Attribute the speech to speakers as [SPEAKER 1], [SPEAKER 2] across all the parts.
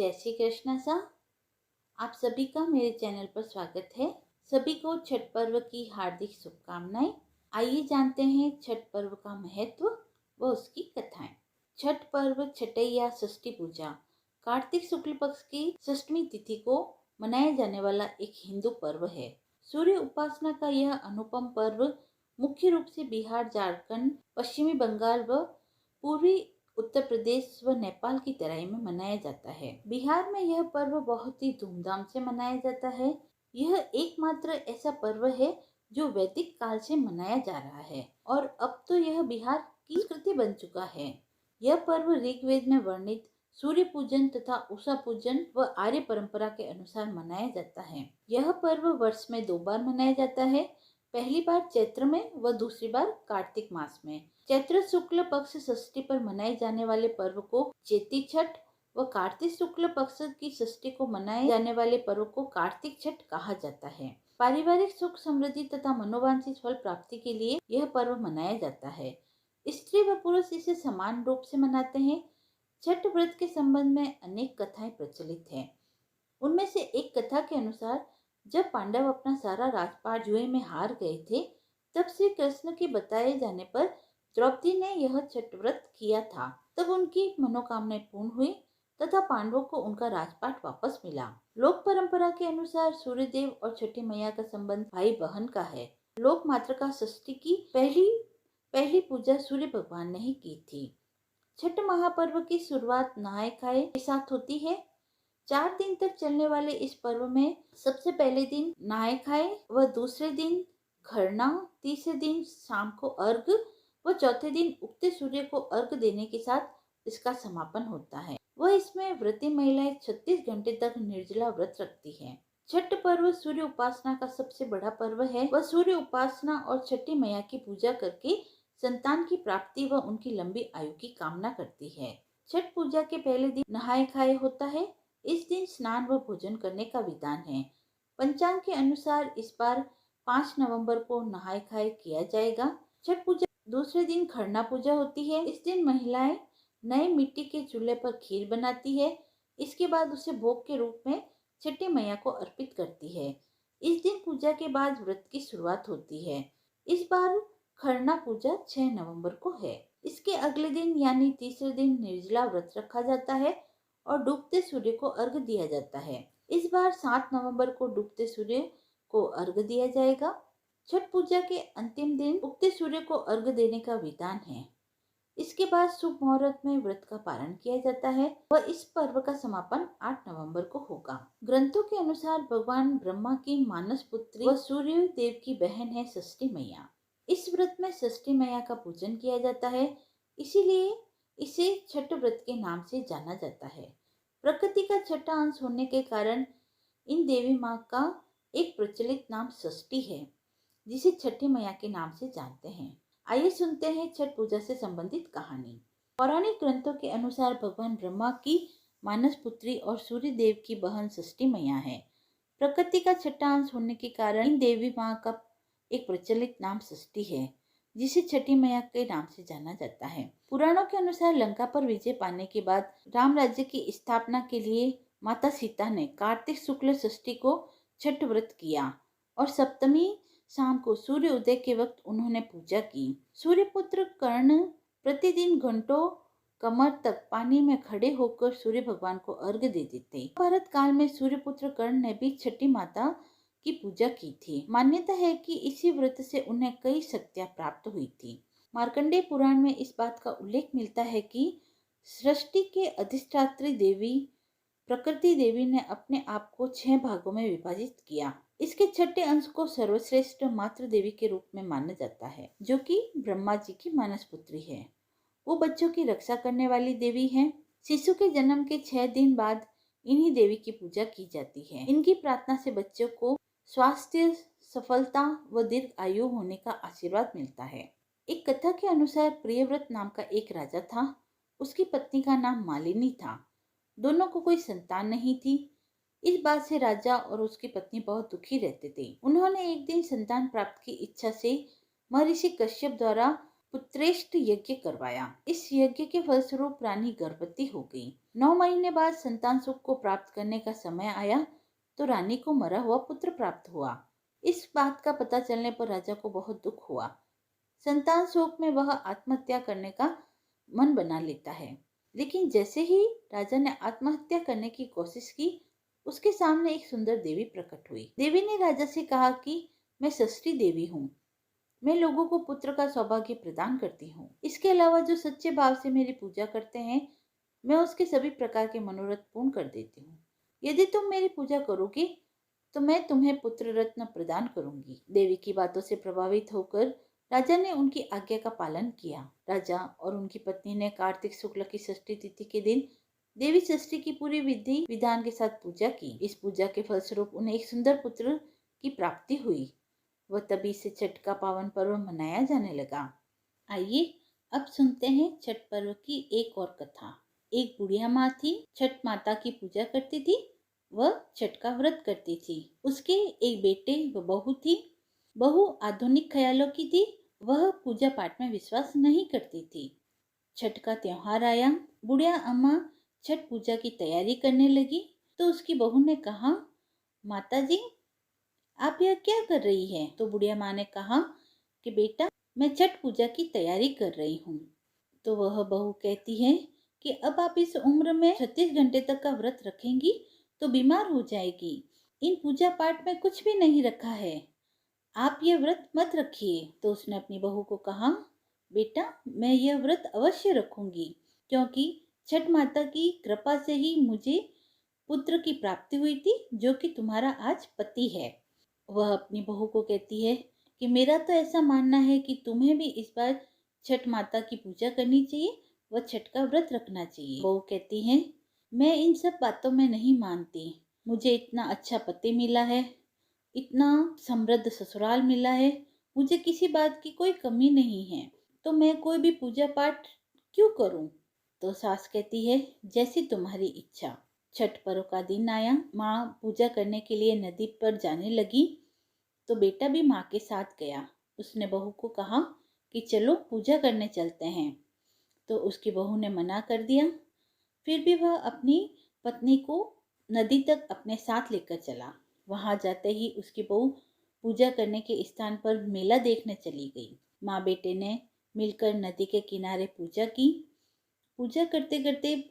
[SPEAKER 1] जय श्री कृष्ण सा। आप सभी का मेरे चैनल पर स्वागत है। सभी को छठ पर्व की हार्दिक शुभकामनाएं। आइए जानते हैं छठ पर्व का महत्व व उसकी कथाएं। छठ पर्व छठैया षष्ठी पूजा कार्तिक शुक्ल पक्ष की षष्ठमी तिथि को मनाया जाने वाला एक हिंदू पर्व है। सूर्य उपासना का यह अनुपम पर्व मुख्य रूप से बिहार, झारखंड, पश्चिमी बंगाल व पूर्वी उत्तर प्रदेश व नेपाल की तराई में मनाया जाता है। बिहार में यह पर्व बहुत ही धूमधाम से मनाया जाता है। यह एकमात्र ऐसा पर्व है जो वैदिक काल से मनाया जा रहा है और अब तो यह बिहार की संस्कृति बन चुका है। यह पर्व ऋग्वेद में वर्णित सूर्य पूजन तथा उषा पूजन व आर्य परंपरा के अनुसार मनाया जाता है। यह पर्व वर्ष में 2 बार मनाया जाता है, पहली बार चैत्र में व दूसरी बार कार्तिक मास में। चैत्र शुक्ल पक्ष षष्ठी पर मनाए जाने वाले पर्व को चैती छठ व कार्तिक शुक्ल पक्ष की षष्ठी को मनाए जाने वाले पर्व को कार्तिक छठ कहा जाता है। पारिवारिक सुख समृद्धि तथा मनोवांछित फल प्राप्ति के लिए यह पर्व मनाया जाता है। स्त्री व पुरुष इसे समान रूप से मनाते हैं। छठ व्रत के संबंध में अनेक कथाएं प्रचलित हैं। उनमें से एक कथा के अनुसार जब पांडव अपना सारा राजपाट जुए में हार गए थे, तब श्री कृष्ण के बताए जाने पर द्रौपदी ने यह छठ व्रत किया था। तब उनकी मनोकामनाएं पूर्ण हुई तथा पांडवों को उनका राजपाट वापस मिला। लोक परंपरा के अनुसार सूर्यदेव और छठी मैया का संबंध भाई बहन का है। लोक मातृका षष्ठी की पहली पूजा सूर्य भगवान ने ही की थी। छठ महापर्व की शुरुआत नहाए खाए के साथ होती है। 4 दिन तक चलने वाले इस पर्व में सबसे पहले दिन नहाए खाए व दूसरे दिन खरना, तीसरे दिन शाम को अर्घ व चौथे दिन उगते सूर्य को अर्घ देने के साथ इसका समापन होता है। वह इसमें व्रती महिलाएं 36 घंटे तक निर्जला व्रत रखती हैं। छठ पर्व सूर्य उपासना का सबसे बड़ा पर्व है। वह सूर्य उपासना और छठी मैया की पूजा करके संतान की प्राप्ति व उनकी लंबी आयु की कामना करती है। छठ पूजा के पहले दिन नहाए खाए होता है। इस दिन स्नान व भोजन करने का विधान है। पंचांग के अनुसार इस बार 5 नवंबर को नहाए खाए किया जाएगा। छठ पूजा दूसरे दिन खरना पूजा होती है। इस दिन महिलाएं नए मिट्टी के चूल्हे पर खीर बनाती है। इसके बाद उसे भोग के रूप में छठी मैया को अर्पित करती है। इस दिन पूजा के बाद व्रत की शुरुआत होती है। इस बार खरना पूजा 6 नवंबर को है। इसके अगले दिन यानी तीसरे दिन निर्जला व्रत रखा जाता है और डूबते सूर्य को अर्घ दिया जाता है। इस बार 7 नवंबर को डूबते सूर्य को अर्घ दिया जाएगा। छठ पूजा के अंतिम दिन उगते सूर्य को अर्घ देने का विधान है। इसके बाद शुभ मुहूर्त में व्रत का पारण किया जाता है व इस पर्व का समापन 8 नवंबर को होगा। ग्रंथों के अनुसार भगवान ब्रह्मा की मानस पुत्री व सूर्य देव की बहन है षष्ठी मैया। इस व्रत में षष्ठी मैया का पूजन किया जाता है, इसीलिए इसे छठ व्रत के नाम से जाना जाता है। प्रकृति का छठा अंश होने के कारण इन देवी माँ का एक प्रचलित नाम षष्ठी है, जिसे छठी मैया के नाम से जानते हैं। आइए सुनते हैं छठ पूजा से संबंधित कहानी। पौराणिक ग्रंथों के अनुसार भगवान ब्रह्मा की मानस पुत्री और सूर्य देव की बहन षष्ठी मैया है। प्रकृति का छठा अंश होने के कारण इन देवी माँ का एक प्रचलित नाम षष्ठी है, जिसे छठी मैया के नाम से जाना जाता है। पुराणों के अनुसार लंका पर विजय पाने के बाद राम राज्य की स्थापना के लिए माता सीता ने कार्तिक शुक्ल षष्ठी को छठ व्रत किया और सप्तमी शाम को सूर्य उदय के वक्त उन्होंने पूजा की। सूर्यपुत्र कर्ण प्रतिदिन घंटों कमर तक पानी में खड़े होकर सूर्य भगवान को अर्घ देते थे। भारत काल में सूर्यपुत्र कर्ण ने भी छठी माता की पूजा की थी। मान्यता है कि इसी व्रत से उन्हें कई शक्तियां प्राप्त हुई थी। मार्कंडेय पुराण में इस बात का उल्लेख मिलता है कि सृष्टि के अधिष्ठात्री देवी प्रकृति देवी ने अपने आप को 6 भागों में विभाजित किया। इसके छठे अंश को सर्वश्रेष्ठ मातृ देवी के रूप में माना जाता है, जो कि ब्रह्मा जी की मानस पुत्री है। वो बच्चों की रक्षा करने वाली देवी है। शिशु के जन्म के 6 दिन बाद इन्हीं देवी की पूजा की जाती है। इनकी प्रार्थना से बच्चों को स्वास्थ्य, सफलता व दीर्घ आयु होने का आशीर्वाद मिलता है। एक कथा के अनुसार प्रियव्रत नाम का एक राजा था। उसकी पत्नी का नाम मालिनी था। दोनों को कोई संतान नहीं थी। इस बात से राजा और उसकी पत्नी बहुत दुखी रहते थे। उन्होंने एक दिन संतान प्राप्त की इच्छा से महर्षि कश्यप द्वारा पुत्रेष्ट यज्ञ करवाया। इस यज्ञ के फलस्वरूप रानी गर्भवती हो गई। 9 महीने बाद संतान सुख को प्राप्त करने का समय आया तो रानी को मरा हुआ पुत्र प्राप्त हुआ। इस बात का पता चलने पर राजा को बहुत दुख हुआ। संतान शोक में वह आत्महत्या करने का मन बना लेता है। लेकिन जैसे ही राजा ने आत्महत्या करने की कोशिश की, उसके सामने एक सुंदर देवी प्रकट हुई। देवी ने राजा से कहा कि मैं षष्ठी देवी हूँ, मैं लोगों को पुत्र का सौभाग्य प्रदान करती हूँ। इसके अलावा जो सच्चे भाव से मेरी पूजा करते हैं, मैं उसके सभी प्रकार के मनोरथ पूर्ण कर देती हूँ। यदि तुम मेरी पूजा करोगे तो मैं तुम्हें पुत्र रत्न प्रदान करूंगी। देवी की बातों से प्रभावित होकर राजा ने उनकी आज्ञा का पालन किया। राजा और उनकी पत्नी ने कार्तिक शुक्ल की षष्ठी तिथि के दिन देवी षष्ठी की पूरी विधि विधान के साथ पूजा की। इस पूजा के फलस्वरूप उन्हें एक सुंदर पुत्र की प्राप्ति हुई। वह तभी से छठ का पावन पर्व मनाया जाने लगा। आइए अब सुनते हैं छठ पर्व की एक और कथा। एक बुढ़िया माँ थी, छठ माता की पूजा करती थी। वह छठ का व्रत करती थी। उसके एक बेटे व बहू थी। बहू आधुनिक ख्यालों की थी। वह पूजा पाठ में विश्वास नहीं करती थी। छठ का त्योहार आया। बुढ़िया अम्मा छठ पूजा की तैयारी करने लगी तो उसकी बहू ने कहा, माता जी आप यह क्या कर रही है? तो बुढ़िया माँ ने कहा कि बेटा मैं छठ पूजा की तैयारी कर रही हूँ। तो वह बहू कहती है कि अब आप इस उम्र में 36 घंटे तक का व्रत रखेंगी तो बीमार हो जाएगी। इन पूजा पाठ में कुछ भी नहीं रखा है, आप यह व्रत मत रखिए। तो उसने अपनी बहू को कहा, बेटा मैं यह व्रत अवश्य रखूंगी, क्योंकि छठ माता की कृपा से ही मुझे पुत्र की प्राप्ति हुई थी, जो कि तुम्हारा आज पति है। वह अपनी बहू को कहती है कि मेरा तो ऐसा मानना है कि तुम्हें भी इस बार छठ माता की पूजा करनी चाहिए व छठ का व्रत रखना चाहिए। बहू कहती है, मैं इन सब बातों में नहीं मानती। मुझे इतना अच्छा पति मिला है, इतना समृद्ध ससुराल मिला है, मुझे किसी बात की कोई कमी नहीं है, तो मैं कोई भी पूजा पाठ क्यों करूं? तो सास कहती है, जैसी तुम्हारी इच्छा। छठ पर्व का दिन आया। माँ पूजा करने के लिए नदी पर जाने लगी तो बेटा भी माँ के साथ गया। उसने बहू को कहा कि चलो पूजा करने चलते हैं। तो उसकी बहू ने मना कर दिया। फिर भी वह अपनी पत्नी को नदी तक अपने साथ लेकर चला। वहां जाते ही उसकी बहू पूजा करने के स्थान पर मेला देखने चली गई। माँ बेटे ने मिलकर नदी के किनारे पूजा की। पूजा करते करते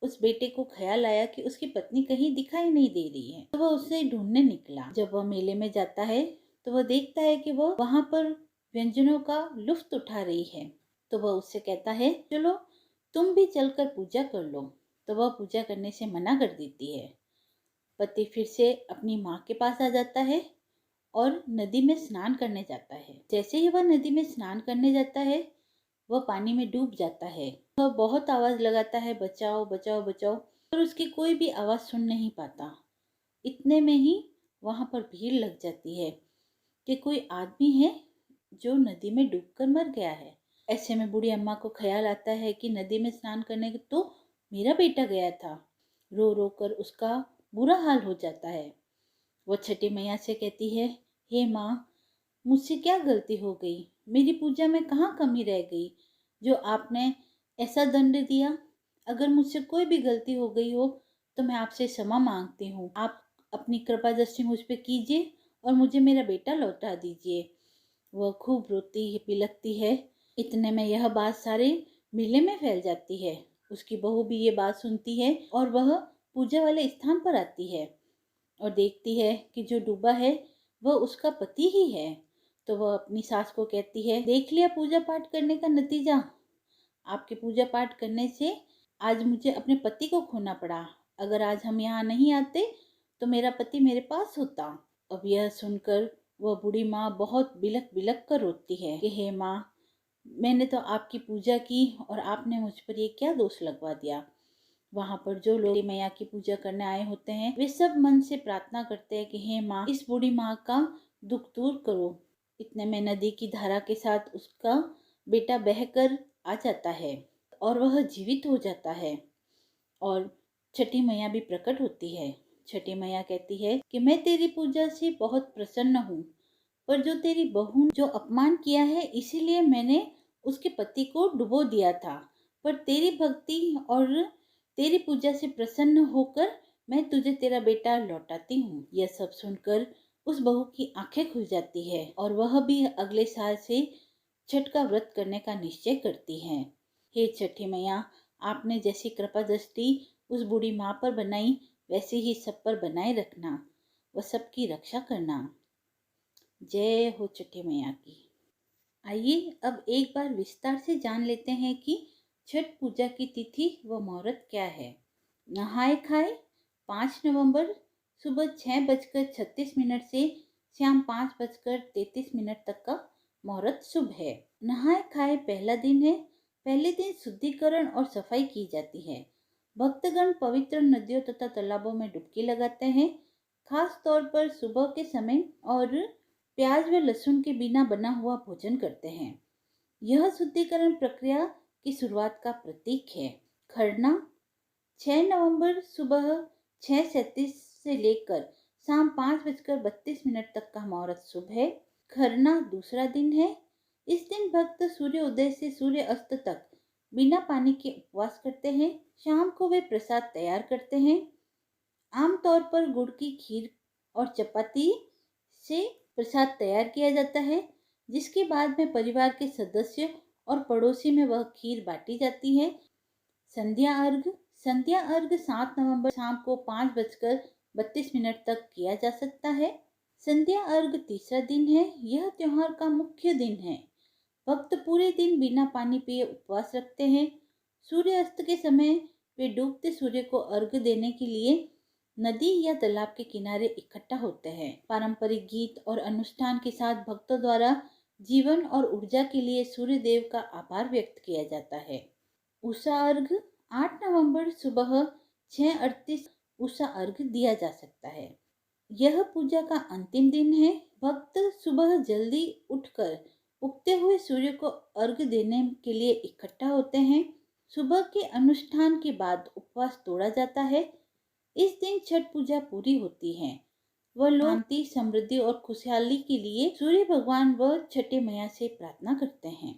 [SPEAKER 1] उस बेटे को ख्याल आया कि उसकी पत्नी कहीं दिखाई नहीं दे रही है, तो वह उसे ढूंढने निकला। जब वह मेले में जाता है तो वह देखता है कि वह वहां पर व्यंजनों का लुत्फ उठा रही है। तो वह उससे कहता है, चलो तुम भी चलकर पूजा कर लो। तो वह पूजा करने से मना कर देती है। पति फिर से अपनी माँ के पास आ जाता है और नदी में स्नान करने जाता है। जैसे ही वह नदी में स्नान करने जाता है, वह पानी में डूब जाता है। वह बहुत आवाज लगाता है, बचाओ बचाओ बचाओ, पर उसकी कोई भी आवाज सुन नहीं पाता। इतने में ही वहां पर भीड़ लग जाती है कि कोई आदमी है जो नदी में डूबकर मर गया है। ऐसे में बूढ़ी अम्मा को ख्याल आता है कि नदी में स्नान करने तो मेरा बेटा गया था। रो रो कर उसका बुरा हाल हो जाता है। वह छठी मैया से कहती है, हे माँ, मुझसे क्या गलती हो गई? मेरी पूजा में कहाँ कमी रह गई जो आपने ऐसा दंड दिया? अगर मुझसे कोई भी गलती हो गई हो तो मैं आपसे क्षमा मांगती हूँ। आप अपनी कृपा दृष्टि मुझ पे कीजिए और मुझे मेरा बेटा लौटा दीजिए। वह खूब रोती है, बिलखती है। इतने में यह बात सारे मेले में फैल जाती है। उसकी बहू भी ये बात सुनती है और वह पूजा वाले स्थान पर आती है और देखती है कि जो डूबा है वह उसका पति ही है। तो वह अपनी सास को कहती है, देख लिया पूजा पाठ करने का नतीजा। आपके पूजा पाठ करने से आज मुझे अपने पति को खोना पड़ा। अगर आज हम यहाँ नहीं आते तो मेरा पति मेरे पास होता। अब यह सुनकर वह बूढ़ी माँ बहुत बिलख बिलख कर रोती है कि हे माँ, मैंने तो आपकी पूजा की और आपने मुझ पर ये क्या दोष लगवा दिया। वहाँ पर जो लोग मैया की पूजा करने आए होते हैं वे सब मन से प्रार्थना करते हैं कि हे माँ, इस बूढ़ी माँ का दुख दूर करो। इतने में नदी की धारा के साथ उसका बेटा बहकर आ जाता है और वह जीवित हो जाता है और छठी मैया भी प्रकट होती है। छठी मैया कहती है कि मैं तेरी पूजा से बहुत प्रसन्न हूँ, पर जो तेरी बहू जो अपमान किया है इसीलिए मैंने उसके पति को डुबो दिया था, पर तेरी भक्ति और तेरी पूजा से प्रसन्न होकर मैं तुझे तेरा बेटा लौटाती हूँ। यह सब सुनकर उस बहू की आंखें खुल जाती है और वह भी अगले साल से छठ का व्रत करने का निश्चय करती है। हे छठी मैया, आपने जैसी कृपा दृष्टि उस बूढ़ी माँ पर बनाई, वैसे ही सब पर बनाए रखना व सबकी रक्षा करना। जय हो छठी मैया की। आइए अब एक बार विस्तार से जान लेते हैं कि छठ पूजा की तिथि व मुहूर्त क्या है। नहाए खाए 5 नवंबर सुबह 6:36 से शाम 5:33 तक का मुहूर्त शुभ है। नहाए खाए पहला दिन है। पहले दिन शुद्धिकरण और सफाई की जाती है। भक्तगण पवित्र नदियों तथा तालाबों में डुबकी लगाते हैं। खास तौर पर सुबह के समय और प्याज व लहसुन के बिना बना हुआ भोजन करते हैं। यह शुद्धिकरण प्रक्रिया की शुरुआत का प्रतीक है। खरना 6 नवंबर सुबह 6:37 से लेकर शाम 5:32 तक का मुहूर्त शुभ है। खरना दूसरा दिन है। इस दिन भक्त सूर्य उदय से सूर्य अस्त तक बिना पानी के उपवास करते हैं। शाम को वे प्रसाद तैयार करते हैं। आमतौर पर गुड़ की खीर और चपाती से प्रसाद तैयार किया जाता है, जिसके बाद में परिवार के सदस्य और पड़ोसी में वह खीर बांटी जाती है। संध्या अर्घ 7 नवंबर शाम को 5:32 तक किया जा सकता है। संध्या अर्घ तीसरा दिन है। यह त्योहार का मुख्य दिन है। भक्त पूरे दिन बिना पानी पिए उपवास रखते हैं। सूर्यास्त के समय वे डूबते सूर्य को अर्घ देने के लिए नदी या तालाब के किनारे इकट्ठा होते हैं। पारंपरिक गीत और अनुष्ठान के साथ भक्तों द्वारा जीवन और ऊर्जा के लिए सूर्य देव का आभार व्यक्त किया जाता है। उषा अर्घ 8 नवंबर सुबह 6:38 उषा अर्घ दिया जा सकता है। यह पूजा का अंतिम दिन है। भक्त सुबह जल्दी उठकर उगते हुए सूर्य को अर्घ देने के लिए इकट्ठा होते हैं। सुबह के अनुष्ठान के बाद उपवास तोड़ा जाता है। इस दिन छठ पूजा पूरी होती है। वह लोग शांति, समृद्धि और खुशहाली के लिए सूर्य भगवान व छठी मैया से प्रार्थना करते हैं।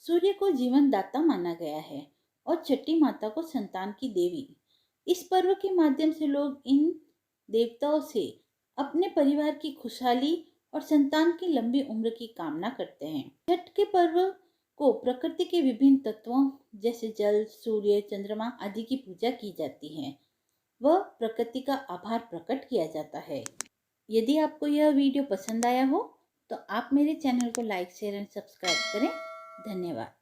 [SPEAKER 1] सूर्य को जीवन दाता माना गया है और छठी माता को संतान की देवी। इस पर्व के माध्यम से लोग इन देवताओं से अपने परिवार की खुशहाली और संतान की लंबी उम्र की कामना करते हैं। छठ के पर्व को प्रकृति के विभिन्न तत्वों जैसे जल, सूर्य, चंद्रमा आदि की पूजा की जाती है। वह प्रकृति का आभार प्रकट किया जाता है। यदि आपको यह वीडियो पसंद आया हो तो आप मेरे चैनल को लाइक, शेयर एंड सब्सक्राइब करें। धन्यवाद।